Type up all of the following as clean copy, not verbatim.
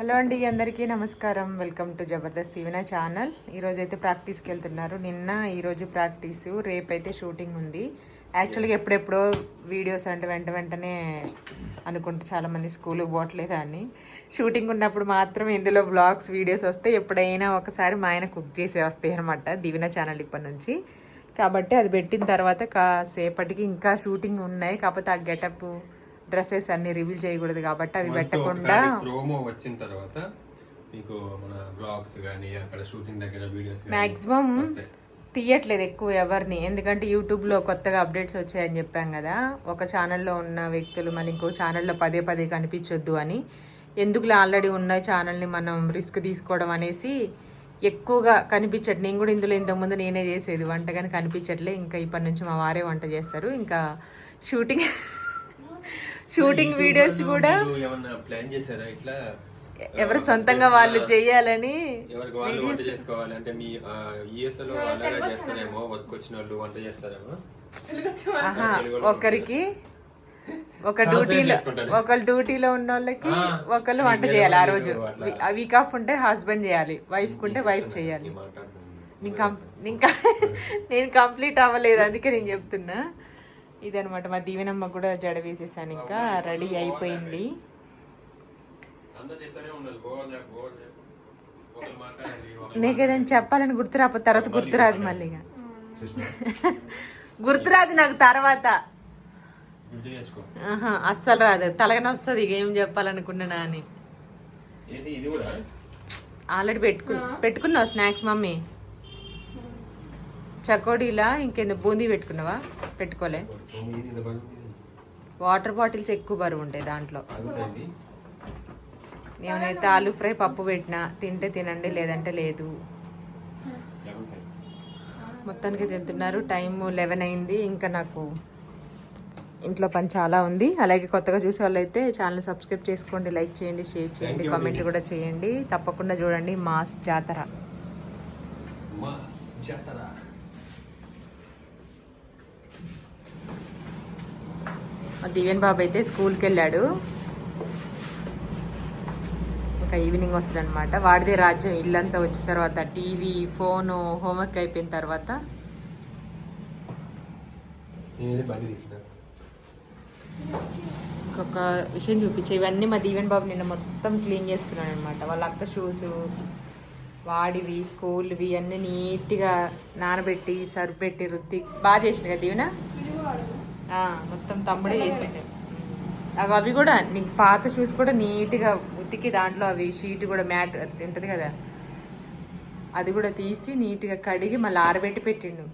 Hello అండి, అందరికీ నమస్కారం. Welcome to Jabardasth Deevena channel. ఈరోజు అయితే ప్రాక్టీస్కి వెళ్తున్నారు. నిన్న ఈరోజు ప్రాక్టీసు, రేపైతే షూటింగ్ ఉంది. యాక్చువల్గా ఎప్పుడెప్పుడో వీడియోస్ అంటే వెంటనే అనుకుంటూ చాలామంది స్కూల్కి పోవట్లేదు అని. షూటింగ్ ఉన్నప్పుడు మాత్రం ఇందులో బ్లాగ్స్ వీడియోస్ వస్తే ఎప్పుడైనా ఒకసారి మా ఆయన కుక్ చేసే వస్తాయి అనమాట దీవెన ఛానల్ ఇప్పటి నుంచి. కాబట్టి అది పెట్టిన తర్వాత కాసేపటికి ఇంకా షూటింగ్ ఉన్నాయి. కాకపోతే ఆ గెటప్ డ్రెస్సెస్ అన్ని రివీల్ చేయకూడదు కాబట్టి అవి పెట్టకుండా ప్రోమో వచ్చిన తర్వాత మీకు మన బ్లాగ్స్ గానీ అక్కడ షూటింగ్ దగ్గర వీడియోస్ మాక్సిమం తీయట్లేదు ఎక్కువ ఎవరిని, ఎందుకంటే యూట్యూబ్లో కొత్తగా అప్డేట్స్ వచ్చాయని చెప్పాం కదా. ఒక ఛానల్లో ఉన్న వ్యక్తులు మళ్ళీ ఇంకో ఛానల్లో పదే కనిపించొద్దు అని. ఎందుకులా ఆల్రెడీ ఉన్న ఛానల్ని మనం రిస్క్ తీసుకోవడం అనేసి ఎక్కువగా కనిపించట్లేదు. నేను కూడా ఇందులో ఇంతకుముందు నేనే చేసేది వంట, కానీ కనిపించట్లే. ఇంకా ఇప్పటి నుంచి మా వారే వంట చేస్తారు. ఇంకా షూటింగ్ వీడియోస్ కూడా ప్లాన్ చేశారా ఇట్లా ఎవరు సొంతంగా వాళ్ళు చేయాలని? ఎవరికి వాళ్ళు వంట చేసుకోవాలి అంటే మీ యుఎస్ లో అలాగే చేస్తారేమో, వర్క్ వచ్చిన వాళ్ళు వంట చేస్తారేమో. ఒకరికి ఒకళ్ళు డ్యూటీలో ఉన్న వాళ్ళకి ఒకళ్ళు వంట చేయాలి. ఆ రోజు వీక్ ఆఫ్ ఉంటే హస్బెండ్ చేయాలి, వైఫ్ కుంటే వైఫ్ చేయాలి. ఇంకా నేను కంప్లీట్ అవ్వలేదు, అందుకే నేను చెప్తున్నా. ఇదనమాట. మా దీవెనమ్మ కూడా జడ వేసేసాను, ఇంకా రెడీ అయిపోయింది. నీకు ఏదైనా చెప్పాలని గుర్తురాకపోతే తర్వాత గుర్తురాదు, మళ్ళీ గుర్తురాదు నాకు తర్వాత. అస్సలు రాదు, తలగనే వస్తుంది ఇక ఏం చెప్పాలనుకున్నానా అని. ఆల్రెడీ పెట్టుకున్నావు స్నాక్స్ మమ్మీ. చకోడీలా ఇంకేందో బూందీ పెట్టుకున్నావా? పెట్టుకోలే. వాటర్ బాటిల్స్ ఎక్కువ బరువు ఉంటాయి దాంట్లో. నేనైతే ఆలూ ఫ్రై పప్పు పెట్టినా, తింటే తినండి లేదంటే లేదు. మొత్తానికి వెళ్తున్నారు. టైం 11 అయింది. ఇంకా నాకు ఇంట్లో పని చాలా ఉంది. అలాగే కొత్తగా చూసే వాళ్ళైతే ఛానల్ సబ్స్క్రైబ్ చేసుకోండి, లైక్ చేయండి, షేర్ చేయండి, కామెంట్లు కూడా చేయండి. తప్పకుండా చూడండి మాస్ జాతర. దీవెన్ బాబు అయితే స్కూల్కి వెళ్ళాడు. ఇంకా ఈవినింగ్ వస్తుంది అనమాట. వాడిదే రాజ్యం. ఇల్లంతా వచ్చిన తర్వాత టీవీ, ఫోను, హోంవర్క్ అయిపోయిన తర్వాత ఇంకొక విషయం చూపించే. ఇవన్నీ మా దీవెన్ బాబు నిన్న మొత్తం క్లీన్ చేసుకున్నాడు అనమాట. వాళ్ళ అక్క షూస్, వాడివి, స్కూల్వి అన్నీ నీట్గా నానబెట్టి సరిపెట్టి రుద్ది బాగా చేసిండు కదా దీవెన. మొత్తం తమ్ముడే చేసిండే. అవి కూడా నీకు పాత షూస్ కూడా నీట్గా ఉతికి దాంట్లో అవి షీట్ కూడా మ్యాట్ ఉంటుంది కదా, అది కూడా తీసి నీట్గా కడిగి మళ్ళీ ఆరబెట్టి పెట్టిండు.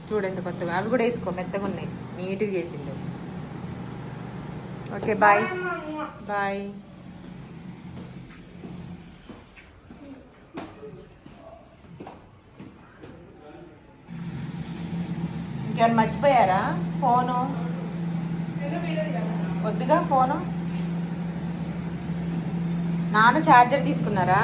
చూడండి కొత్తగా. అవి కూడా వేసుకో, మెత్తగా ఉన్నాయి, నీట్గా చేసిండు. Okay bye bye. ఇంకేమైనా మర్చిపోయారా? ఫోను వద్దుగా. ఫోను నాన్న ఛార్జర్ తీసుకున్నారా?